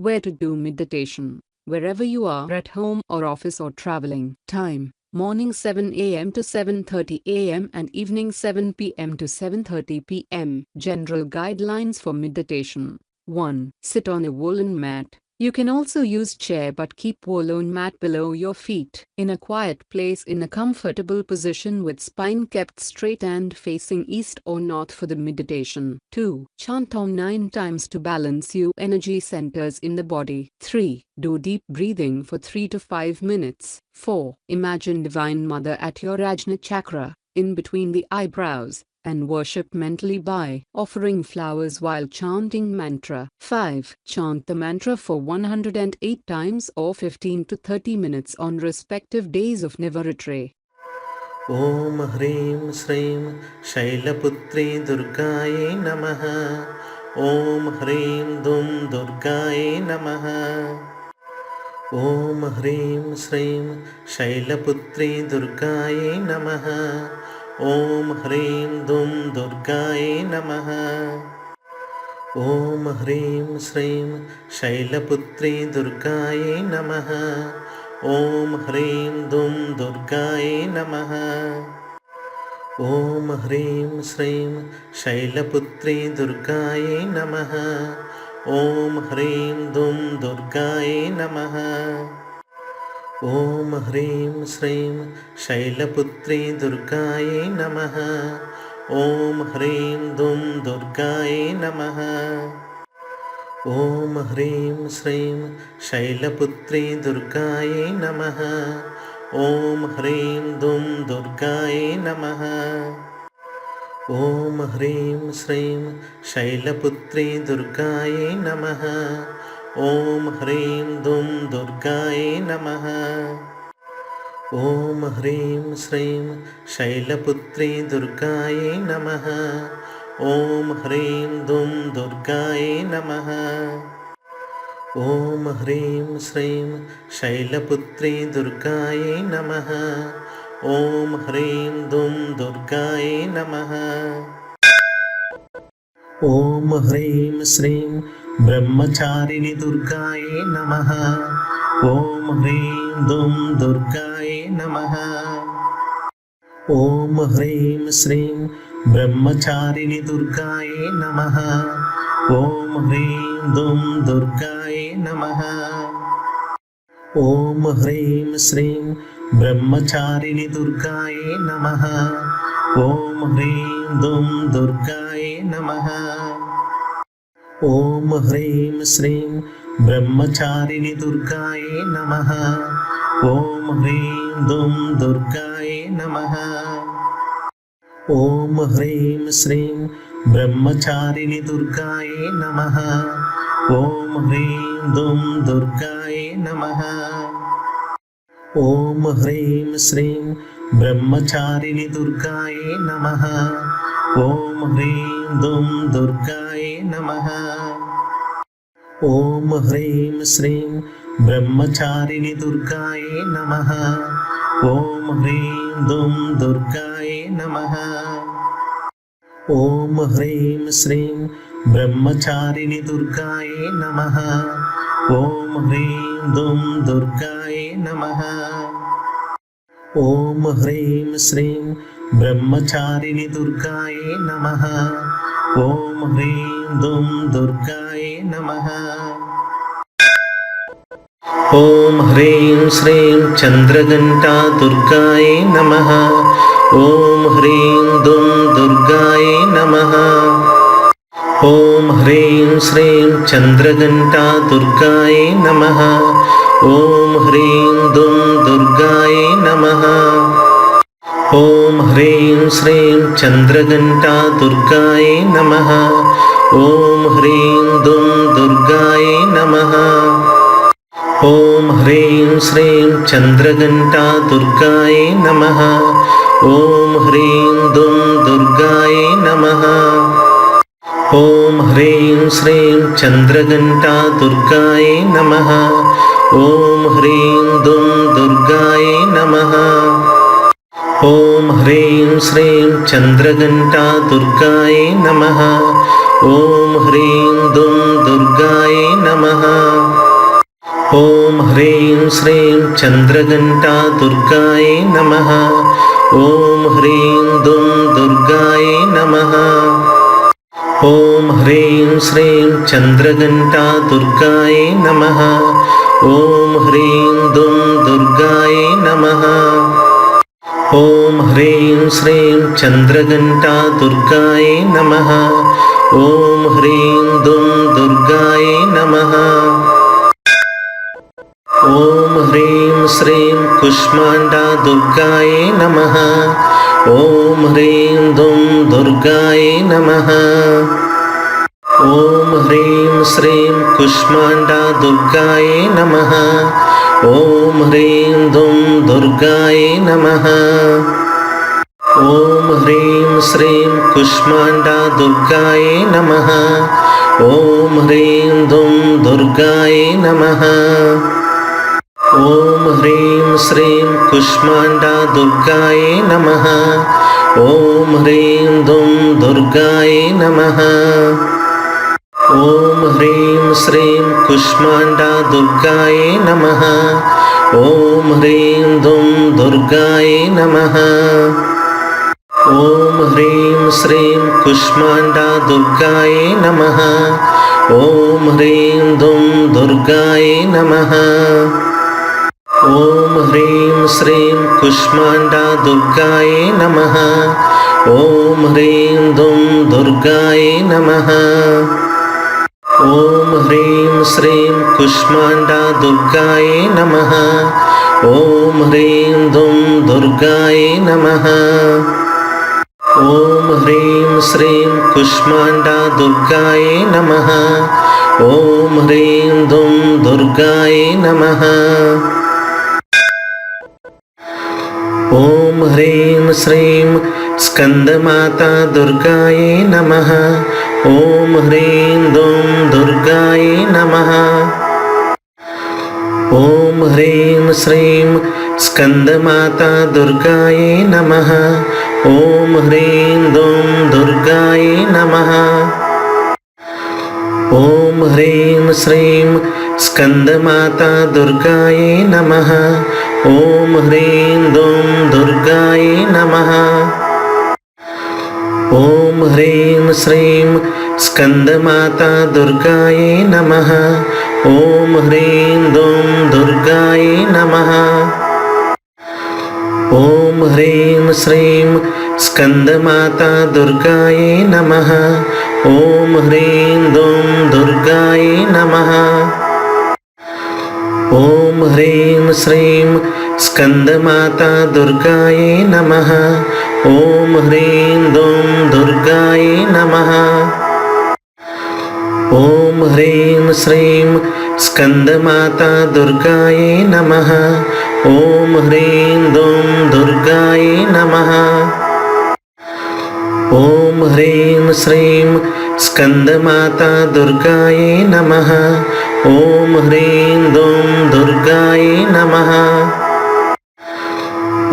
Where to do meditation? Wherever you are, at home or office or traveling. Time: morning 7 a.m. to 7:30 a.m. and evening 7 p.m. to 7:30 p.m. General guidelines for meditation. 1. Sit on a woolen mat. You can also use chair, but keep woolen mat below your feet. In a quiet place in a comfortable position with spine kept straight and facing east or north for the meditation. 2. Chant Om 9 times to balance your energy centers in the body. 3. Do deep breathing for 3 to 5 minutes. 4. Imagine Divine Mother at your Ajna chakra, in between the eyebrows, and worship mentally by offering flowers while chanting mantra. 5. Chant the mantra for 108 times or 15 to 30 minutes on respective days of Navaratri. Om Hrim Srim Shailaputri Durgaye Namaha. Om Hrim Dum Durgaye Namaha. Om Hrim Srim Shailaputri Durgaye Namaha. Om Hrim Dum Durgaye Namaha. Om Hrim Srim Shailaputri Durgaye Namaha. Om Hrim Dum Durgaye Namaha. Om Hrim Srim Shailaputri Durgaye Namaha. Om Hrim Dum Durgaye Namaha. Om Hrim Srim Shailaputri Durgaye Namaha. Om Hrim Dum Durgaye Namaha. Om Hrim Srim Shailaputri Durgaye Namaha. Om Hrim Dum Durgaye Namaha. Om Hrim Srim Shailaputri Durgaye Namaha. Om Hrim Dum Durgaye Namaha. Om Hrim Srim Shailaputri Durgaye Namaha. Om Hrim Dum Durgaye Namaha. Om Hrim Srim Shailaputri Durgaye Namaha. Om Hrim Dum Durgaye Namaha. Om Hrim Srim Brahmacharini Durgaye Namaha. Om Hrim Dum Durgaye Namaha. Om Hrim Srim Brahmacharini Durgaye Namaha. Om Hrim Dum Durgaye Namaha. Om Hrim Srim Brahmacharini Durgaye Namaha. Om Hrim Dum Durgaye Namaha. Om Hrim Srim Brahmacharini Durgaye Namaha. Om Hrim Dum Durgaye Namaha. Om Hrim Srim Brahmacharini Durgaye Namaha. Om Hrim Dum Durgaye Namaha. Om Hrim Srim Brahmacharini Durgaye Namaha. Om Hrim Dum Durgaye Namaha. Om Hrim Srim Brahmacharini Durgaye Namaha. Om Hrim Dum Durgaye Namaha. Om Hrim Srim Brahmacharini Durgaye Namaha. Om Hrim Dum Durgaye Namaha. Om Hrim Srim Brahmacharini Durgaye Namaha. Om Hrim Dum Durgaye Namaha. Om Hrim Srim Chandraghanta Durgaye Namaha. Om Hrim Dum Durgaye Namaha. Om Hrim Srim Chandraghanta Durgaye Namaha. Om Hrim Dum Durgaye Namaha. Om Hrim Srim Chandraghanta Durgaye Namaha. Om Hrim Dum Durgaye Namaha. Om Hrim Srim Chandraghanta Durgaye Namaha. Om Hrim Dum Durgaye Namaha. Om Hrim Srim Chandraghanta Durgaye Namaha. Om Hrim Dum Durgaye Namaha. Om Hrim Srim Chandraghanta Durgaye Namaha. Om Hrim Dum Durgaye Namaha. ఓం హ్రీం శ్రీం చంద్రఘంటా దుర్గాయే నమః. ఓం హ్రీం దుం దుర్గాయే నమః. ఓం హ్రీం శ్రీం చంద్రఘంటా దుర్గాయే నమః. ఓం హ్రీం దుం దుర్గాయే నమః. ఓం హ్రీం శ్రీం చంద్రఘంటా దుర్గాయే నమః. ఓం హ్రీం దుం దుర్గాయే నమః. ఓం హ్రీం శ్రీం కుష్మాండా దుర్గాయే నమః. ఓం హ్రీం దుం దుర్గాయే నమః. ఓం హ్రీం శ్రీం కుష్మాండా దుర్గాయే నమః. ఓం హ్రీం దుం దుర్గాయే నమః. ఓం హ్రీం శ్రీం కుష్మాండా దుర్గాయే నమః. ఓం హ్రీం దుం దుర్గాయే నమః. ఓం హ్రీం శ్రీం కుష్మాండా దుర్గాయే నమః. ఓం హ్రీం దుం దుర్గాయే నమః. ఓం హ్రీం శ్రీం కుష్మాండా దుర్గాయే నమః. ఓం హ్రీం దుం దుర్గాయే నమః. ఓం హ్రీం శ్రీం కుష్మాండా దుర్గాయే నమః. ఓం హ్రీం దుం దుర్గాయే నమః. ఓం హ్రీం శ్రీం కుష్మాండా దుర్గాయే నమః. ఓం హ్రీం దుం దుర్గాయే నమః. ఓం హ్రీం శ్రీం కుష్మాండా దుర్గాయే నమః. ఓం హ్రీం దుం దుర్గాయే నమః. ఓం హ్రీం శ్రీం కుష్మాండా దుర్గాయే నమః. ఓం హ్రీం దుం దుర్గాయే నమః. ఓం హ్రీం శ్రీం స్కందమాతా దుర్గాయే నమః. ఓం హ్రీం దుం దుర్గాయే నమః. ఓం హ్రీం శ్రీం స్కందమాతా దుర్గాయే నమః. ఓం హ్రీం దుం దుర్గాయే నమః. ఓం హ్రీం శ్రీం స్కందమాతా దుర్గాయే నమః. ఓం హ్రీం దుం దుర్గాయే నమః. ఓం హ్రీం శ్రీం స్కందమాతా దుర్గాయే నమః. ఓం హ్రీం దుం దుర్గాయే నమః. ఓం హ్రీం శ్రీం స్కందమాతా దుర్గాయే నమః. ఓం హ్రీం దుం దుర్గాయే నమః. ఓం హ్రీం శ్రీం స్కందమాతా దుర్గాయే నమః. ఓం హ్రీం దుం దుర్గాయే నమః. ఓం హ్రీం శ్రీం స్కందమాతా దుర్గాయే నమః. ఓం హ్రీం దుం దుర్గాయే నమః. ఓం హ్రీం శ్రీం స్కందమాతా దుర్గాయే నమః. ఓం హ్రీం దుం దుర్గాయే నమః.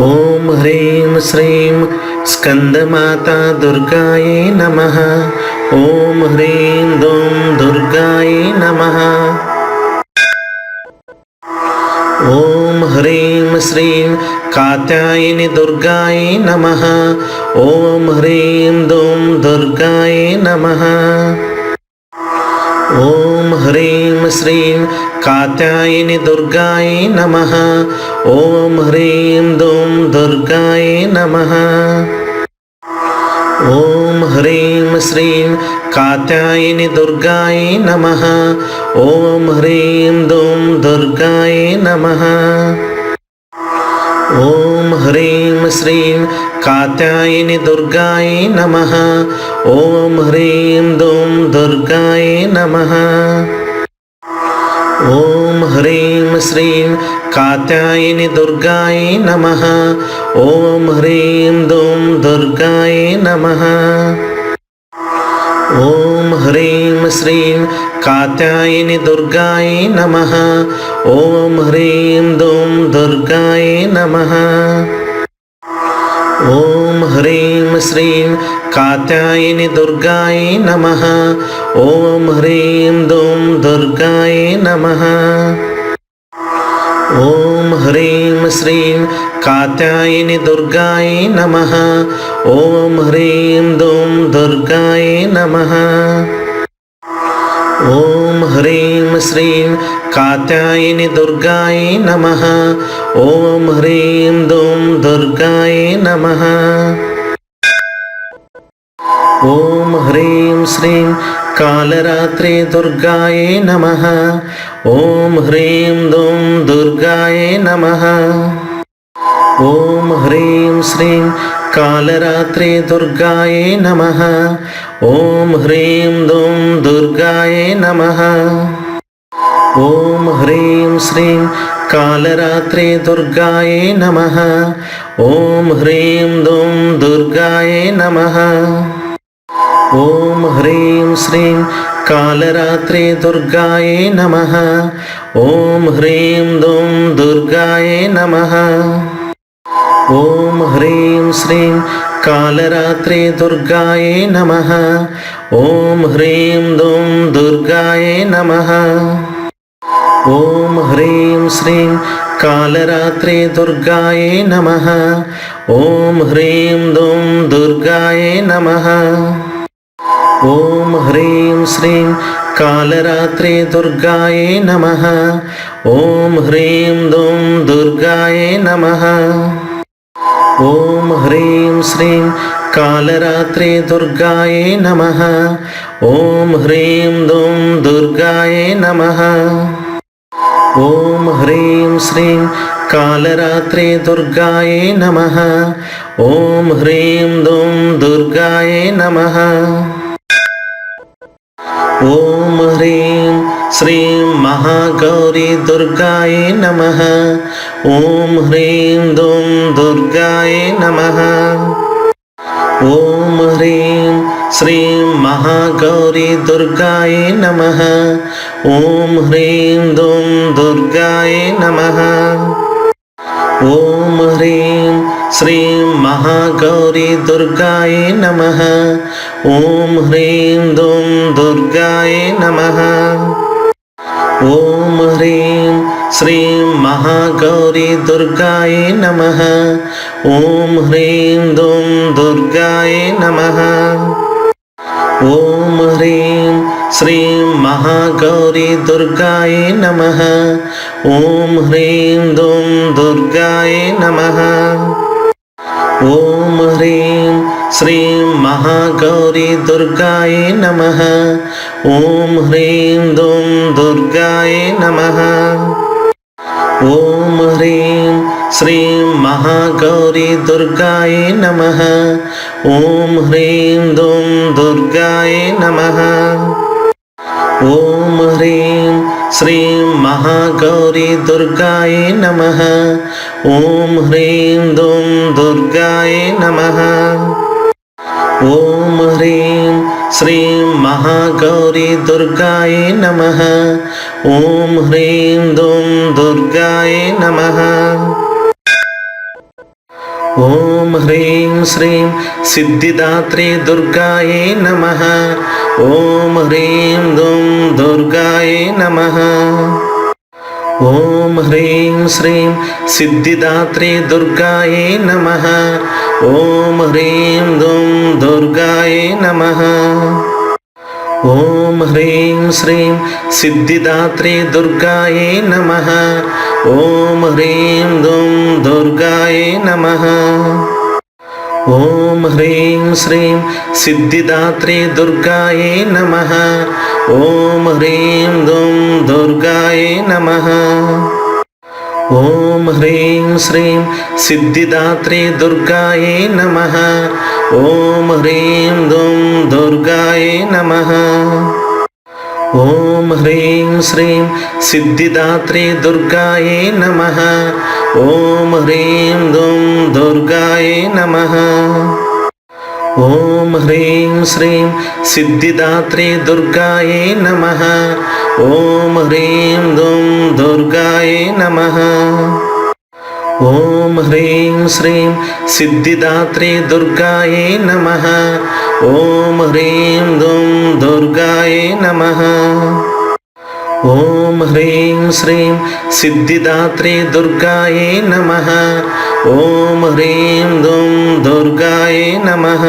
ఓం హ్రీం శ్రీం స్కందమాతా దుర్గాయే నమః. ఓం హ్రీం దుం దుర్గాయే నమః. ఓం హ్రీం శ్రీం కాత్యాయని దుర్గాయే నమః. ఓం హ్రీం దుం దుర్గాయే నమః. ఓం హ్రీం శ్రీం కాత్యాయని దుర్గాయే నమః. ఓం హ్రీం దుం దుర్గాయే నమః. ఓం హ్రీం శ్రీం కాత్యాయని దుర్గాయే నమః. ఓం హ్రీం దుం దుర్గాయే నమః. ఓం హ్రీం శ్రీం కాత్యాయని దుర్గాయే నమః. ఓం హ్రీం దుం దుర్గాయే నమః. ఓం హ్రీం శ్రీం కాత్యాయని దుర్గాయే నమః. ఓం హ్రీం దుం దుర్గాయే నమః. ఓం హ్రీం శ్రీం కాత్యాయని దుర్గాయే నమః. ఓం హ్రీం దుం దుర్గాయే నమః. ఓం హ్రీం శ్రీం కాత్యాయని దుర్గాయే నమః. ఓం హ్రీం దుం దుర్గాయే నమః. ఓం హ్రీం శ్రీం కాత్యాయని దుర్గాయ నమః. ఓం హ్రీం దూం దుర్గాయ నమః. ఓం హ్రీం శ్రీం కాత్యాయని దుర్గాయ నమః. ఓం హ్రీం దూం దుర్గాయ నమః. ఓం హ్రీం శ్రీం కాళరాత్రి దుర్గాయ నమః. ఓం హ్రీం దూం దుర్గాయ నమః. ఓం హ్రీం శ్రీం కాళరాత్రి దుర్గాయ నమః. ఓం హ్రీం దూం దుర్గాయ నమః. ఓం హ్రీం శ్రీం కాళరాత్రి దుర్గాయ నమః. ఓం హ్రీం దూం దుర్గాయ నమః. ఓం హ్రీం శ్రీం కాళరాత్రి దుర్గాయ నమః. ఓం హ్రీం దూం దుర్గాయ నమః. ఓం హ్రీం శ్రీం కాళరాత్రి దుర్గాయ నమః. ఓం హ్రీం దూం దుర్గాయ నమః. ఓం హ్రీం శ్రీం కాళరాత్రి దుర్గాయ నమః. ఓం హ్రీం దూం దుర్గాయ నమః. ఓం హ్రీం శ్రీం కాళరాత్రి దుర్గాయ నమః. ఓం హ్రీం దూం దుర్గాయ నమః. ఓం హ్రీం శ్రీం కాళరాత్రి దుర్గాయ నమః. ఓం హ్రీం దూం దుర్గాయ నమః. ఓం హ్రీం శ్రీం కాళరాత్రి దుర్గాయ నమః. ఓం హ్రీం దూం దుర్గాయ నమః. ఓం హ్రీం శ్రీం మహాగౌరీ దుర్గాయ నమః. ఓం హ్రీం దూం దుర్గాయ నమః. ఓం హ్రీం శ్రీం మహాగౌరీ దుర్గాయ నమః. ఓం హ్రీం దూం దుర్గాయ నమః. ఓం హ్రీం శ్రీం మహాగౌరీ దుర్గాయ నమః. ఓం హ్రీం దూం దుర్గాయ నమః. ఓం హ్రీం శ్రీం మహాగౌరీ దుర్గాయ నమః. ఓం హ్రీం దూం దుర్గాయ నమః. ఓం హ్రీం శ్రీం మహాగౌరీ దుర్గాయ నమః. ఓం హ్రీం దూం దుర్గాయ నమః. ఓం హ్రీం శ్రీం మహాగౌరీ దుర్గాయ నమః. ఓం హ్రీం దూం దుర్గాయ నమః. ఓం హ్రీం శ్రీం మహాగౌరీ దుర్గాయ నమః. ఓం హ్రీం దూం దుర్గాయ నమః. ఓం హ్రీం శ్రీం మహాగౌరీ దుర్గాయ నమః. ఓం హ్రీం దూం దుర్గాయ నమః. ఓం హ్రీం శ్రీం మహాగౌరీ దుర్గాయ నమః. ఓం హ్రీం దూం దుర్గాయ నమః. ఓం హ్రీం శ్రీం సిద్ధిదాత్రి దుర్గాయ నమః. ఓం హ్రీం దూం దుర్గాయ నమః. ఓం హ్రీం శ్రీం సిద్ధిదాత్రి దుర్గాయ నమః. ఓం హ్రీం దూం దుర్గాయ నమః. ఓం హ్రీం శ్రీం సిద్ధిదాత్రి దుర్గాయ నమః. ఓం హ్రీం దూం దుర్గాయ నమః. ఓం హ్రీం శ్రీం సిద్ధిదాత్రి దుర్గాయ నమః. ఓం హ్రీం దూం దుర్గాయ నమః. ఓం హ్రీం శ్రీం సిద్ధిదాత్రి దుర్గాయ నమః. ఓం హ్రీం దూం దుర్గాయ నమః. ఓం హ్రీం శ్రీం సిద్ధిదాత్రి దుర్గాయ నమః. ఓం హ్రీం దూం దుర్గాయ నమః. ఓం హ్రీం శ్రీం సిద్ధిదాత్రి దుర్గాయ నమః. ఓం హ్రీం దూం దుర్గాయ నమః. ఓం హ్రీం శ్రీం సిద్ధిదాత్రి దుర్గాయ నమః. ఓం హ్రీం దూం దుర్గాయ నమః. ఓం హ్రీం శ్రీం సిద్ధిదాత్రి దుర్గాయే నమః. ఓం హ్రీం దుం దుర్గాయే నమః.